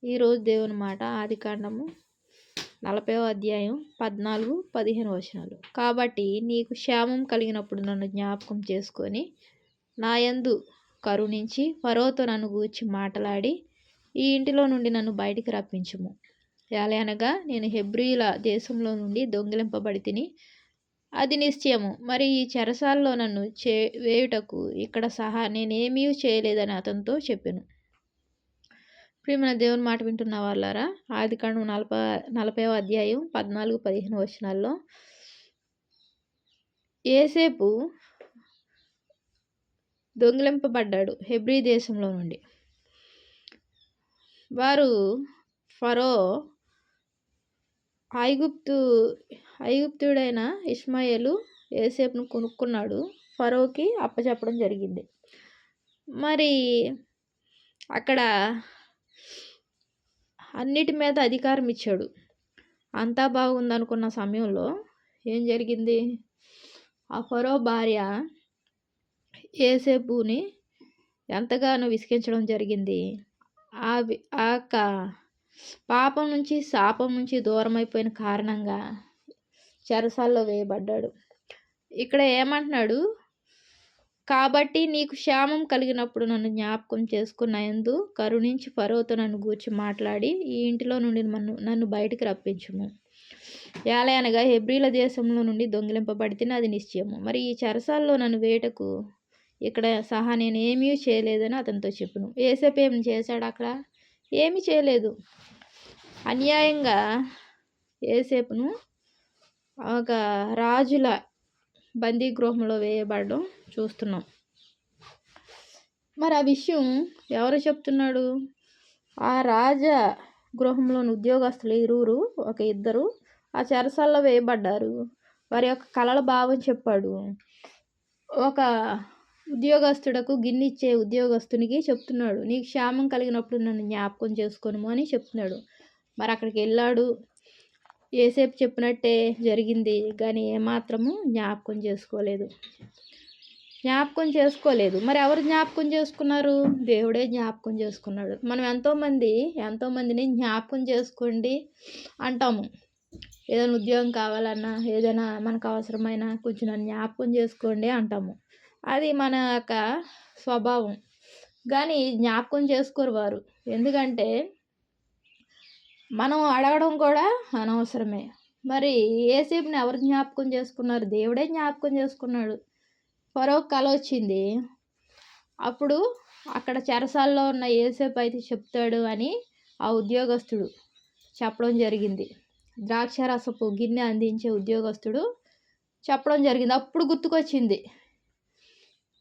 ఈరోజు దేవుని మాట ఆదికాండము 40వ అధ్యాయం 14, 15 వచనాలు. కాబట్టి నీకు క్షేమం కలిగినప్పుడు నన్ను జ్ఞాపకం చేసుకొని నా యందు కరుణించి ఫరోతో నన్ను గూర్చి మాటలాడి ఈ ఇంటిలో నుండి నన్ను బయటికి రప్పించుము. ఎలాగనగా నేను హెబ్రీల దేశంలో నుండి దొంగిలింపబడి తిని, అది నిశ్చయము. మరి ఈ చెరసాల్లో నన్ను వేయుటకు ఇక్కడ సహా నేనేమీ చేయలేదని అతనితో చెప్పెను. ప్రియమైన దేవుని మాట వింటున్న వాళ్ళారా, ఆదికాండం 40వ అధ్యాయం 14, 15 వచనాల్లో యోసేపు దొంగిలింపబడ్డాడు హెబ్రీ దేశంలో నుండి. వారు ఫరో ఐగుప్తుడైన ఇష్మాయేలు యోసేపును కొనుక్కున్నాడు, ఫరోకి అప్పచెప్పడం జరిగింది. మరి అక్కడ అన్నిటి మీద అధికారం ఇచ్చాడు. అంతా బాగుందనుకున్న సమయంలో ఏం జరిగింది? ఆ ఫరో భార్య యోసేపుని ఎంతగానో విసిగించడం జరిగింది. ఆ యొక్క పాపం నుంచి శాపం నుంచి దూరం అయిపోయిన కారణంగా చెరసాల్లో వేయబడ్డాడు. ఇక్కడ ఏమంటున్నాడు? కాబట్టి నీకు క్షేమం కలిగినప్పుడు నన్ను జ్ఞాపకం చేసుకున్న యందు కరుణించి ఫరోతో నన్ను గూర్చి మాట్లాడి ఈ ఇంటిలో నుండి నన్ను బయటికి రప్పించుము. ఎలాగనగా హెబ్రీల దేశంలో నుండి దొంగిలింపబడి తిని, అది నిశ్చయము. మరి ఈ చెరసాల్లో నన్ను వేటకు ఇక్కడ సహా నేను ఏమీ చేయలేదని అతనితో చెప్పును. యోసేపు ఏమి చేశాడు? అక్కడ ఏమీ చేయలేదు. అన్యాయంగా యోసేపును ఒక రాజుల బందీ గృహంలో వేయబడడం చూస్తున్నాం. మరి ఆ విషయం ఎవరు చెప్తున్నాడు? ఆ రాజ గృహంలోని ఉద్యోగస్తులు ఇద్దరు ఆ చెరసాల్లో వేయబడ్డారు. వారి యొక్క కలల భావం చెప్పాడు. ఒక ఉద్యోగస్తుడకు గిన్నెచ్చే ఉద్యోగస్తునికి చెప్తున్నాడు, నీకు క్షేమం కలిగినప్పుడు నన్ను జ్ఞాపకం చేసుకోను అని చెప్తున్నాడు. మరి అక్కడికి వెళ్ళాడు, యోసేపు చెప్పినట్టే జరిగింది, కానీ ఏమాత్రము జ్ఞాపకం చేసుకోలేదు. మరి ఎవరు జ్ఞాపకం చేసుకున్నారు? దేవుడే జ్ఞాపకం చేసుకున్నాడు. మనం ఎంతోమందిని జ్ఞాపకం చేసుకోండి అంటాము. ఏదైనా ఉద్యోగం కావాలన్నా, ఏదైనా మనకు అవసరమైనా కొంచెం నన్ను జ్ఞాపకం చేసుకోండి అంటాము. అది మన యొక్క స్వభావం. కానీ జ్ఞాపకం చేసుకోరు వారు. ఎందుకంటే మనం అడగడం కూడా అనవసరమే. మరి యోసేపుని ఎవరు జ్ఞాపకం చేసుకున్నారు? దేవుడే జ్ఞాపకం చేసుకున్నాడు. ఫరో కల వచ్చింది. అప్పుడు అక్కడ చెరసాల్లో ఉన్న యోసేపు అయితే చెప్తాడు అని ఆ ఉద్యోగస్తుడు చెప్పడం జరిగింది. ద్రాక్షారసపు గిన్నె అందించే ఉద్యోగస్తుడు చెప్పడం జరిగింది. అప్పుడు గుర్తుకొచ్చింది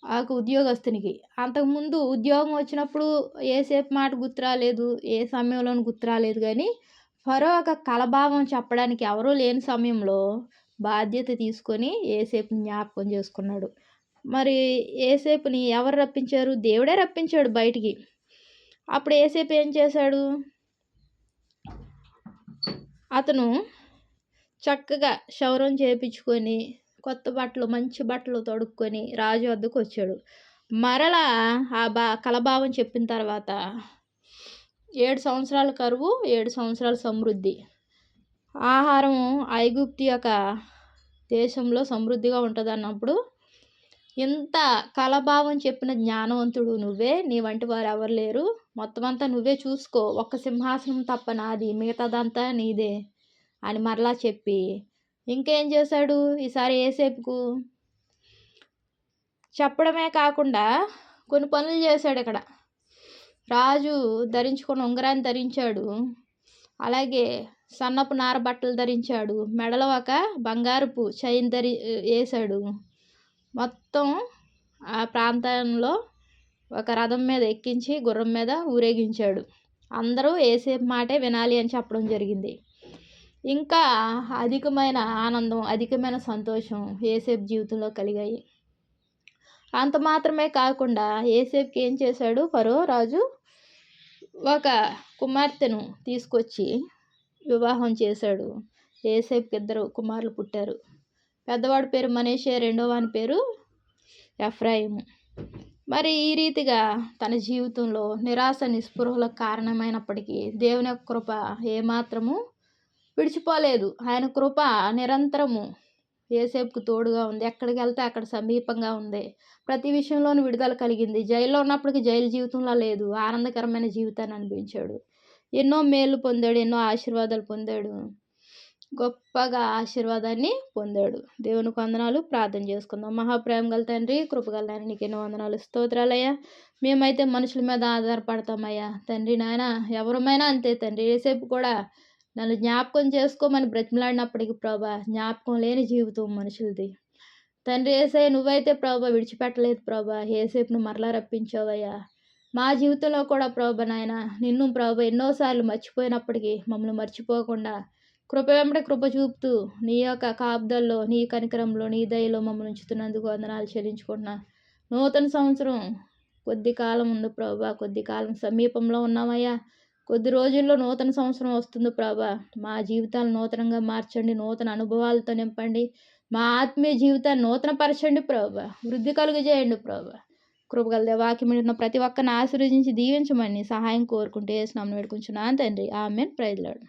ఆ ఉద్యోగస్తునికి. అంతకుముందు ఉద్యోగం వచ్చినప్పుడు యోసేపు మాట గుర్తురాలేదు, ఏ సమయంలోనూ గుర్తురాలేదు. కానీ ఫరో ఒక కలభావం చెప్పడానికి ఎవరూ లేని సమయంలో బాధ్యత తీసుకొని యోసేపుని జ్ఞాపకం చేసుకున్నాడు. మరి యోసేపుని ఎవరు రప్పించారు? దేవుడే రప్పించాడు బయటికి. అప్పుడు యోసేపు ఏం చేశాడు? అతను చక్కగా క్షౌరం చేయించుకొని కొత్త బట్టలు, మంచి బట్టలు తొడుక్కొని రాజు వద్దకు వచ్చాడు. మరలా ఆ కలభావం చెప్పిన తర్వాత 7 సంవత్సరాల కరువు, 7 సంవత్సరాల సమృద్ధి. ఆహారం ఐగుప్తు యొక్క దేశంలో సమృద్ధిగా ఉంటుంది అన్నప్పుడు, ఇంత కలభావం చెప్పిన జ్ఞానవంతుడు నువ్వే, నీ వంటి వారు ఎవరు లేరు, మొత్తం అంతా నువ్వే చూసుకో, ఒక్క సింహాసనం తప్ప నాది, మిగతాదంతా నీదే అని మరలా చెప్పి ఇంకేం చేశాడు? ఈసారి యోసేపుకు చెప్పడమే కాకుండా కొన్ని పనులు చేశాడు. ఇక్కడ రాజు ధరించుకున్న ఉంగరాన్ని ధరించాడు, అలాగే సన్నపు నార బట్టలు ధరించాడు, మెడలో ఒక బంగారపు చైన్ వేశాడు. మొత్తం ఆ ప్రాంతంలో ఒక రథం మీద ఎక్కించి గుర్రం మీద ఊరేగించాడు. అందరూ యోసేపు మాటే వినాలి అని చెప్పడం జరిగింది. ఇంకా అధికమైన ఆనందం, అధికమైన సంతోషం యోసేపు జీవితంలో కలిగాయి. అంత మాత్రమే కాకుండా యోసేపుకి ఏం చేశాడు? ఫరో రాజు ఒక కుమార్తెను తీసుకొచ్చి వివాహం చేశాడు. యోసేపుకి 2 కుమారులు పుట్టారు. పెద్దవాడి పేరు మనష్షే, రెండో వాని పేరు ఎఫ్రాయిము. మరి ఈ రీతిగా తన జీవితంలో నిరాశ, నిస్పృహలకు కారణమైనప్పటికీ దేవుని యొక్క కృప ఏమాత్రము విడిచిపోలేదు. ఆయన కృప నిరంతరము యేసేపుకు తోడుగా ఉంది. ఎక్కడికెళ్తే అక్కడ సమీపంగా ఉంది. ప్రతి విషయంలోనూ విడుదల కలిగింది. జైల్లో ఉన్నప్పటికి జైలు జీవితంలా లేదు. ఆనందకరమైన జీవితాన్ని అనుభవించాడు. ఎన్నో మేలు పొందాడు. ఎన్నో ఆశీర్వాదాలు పొందాడు. గొప్పగా ఆశీర్వాదాన్ని పొందాడు. దేవునికి వందనాలు. ప్రార్థన చేసుకుందాం. మహాప్రేమ గల తండ్రి, కృపగల నాయన, నీకు ఎన్నో వందనాలు, స్తోత్రాలయ్యా. మేమైతే మనుషుల మీద ఆధారపడతామయ్యా తండ్రి. నాయన ఎవరమైనా అంతే తండ్రి. యేసేపు కూడా నన్ను జ్ఞాపకం చేసుకోమని బ్రతిమలాడినప్పటికి ప్రభా, జ్ఞాపకం లేని జీవితం మనుషులది. తండ్రి యేసయ్య, నువ్వైతే ప్రభా విడిచిపెట్టలేదు ప్రభా. యేసేపును మరలా రప్పించావయ్యా. మా జీవితంలో కూడా ప్రభా నాయన, నిన్ను ప్రభా ఎన్నోసార్లు మర్చిపోయినప్పటికీ మమ్మల్ని మర్చిపోకుండా కృప వెంబడి కృప చూపుతూ నీ యొక్క కాపుదల్లో, నీ కనికరంలో, నీ దయలో మమ్మల్ని ఉంచుతున్నందుకు వందనాలు చెల్లించుకుంటున్నా. నూతన సంవత్సరం కొద్ది కాలం ఉంది ప్రభా. కొద్ది కాలం సమీపంలో ఉన్నామయ్యా. కొద్ది రోజుల్లో నూతన సంవత్సరం వస్తుంది ప్రభా. మా జీవితాలను నూతనంగా మార్చండి. నూతన అనుభవాలతో నింపండి. మా ఆత్మీయ జీవితాన్ని నూతనపరచండి ప్రభా. వృద్ధి కలుగజేయండి ప్రభా. కృపగల దేవా, వాక్యం వింటున్న ప్రతి ఒక్కరిని ఆశీర్వదించి దీవించమని సహాయం కోరుకుంటూ యేసు నామమున వేడుకుంటున్నాను తండ్రి. ఆమేన్. Praise lord.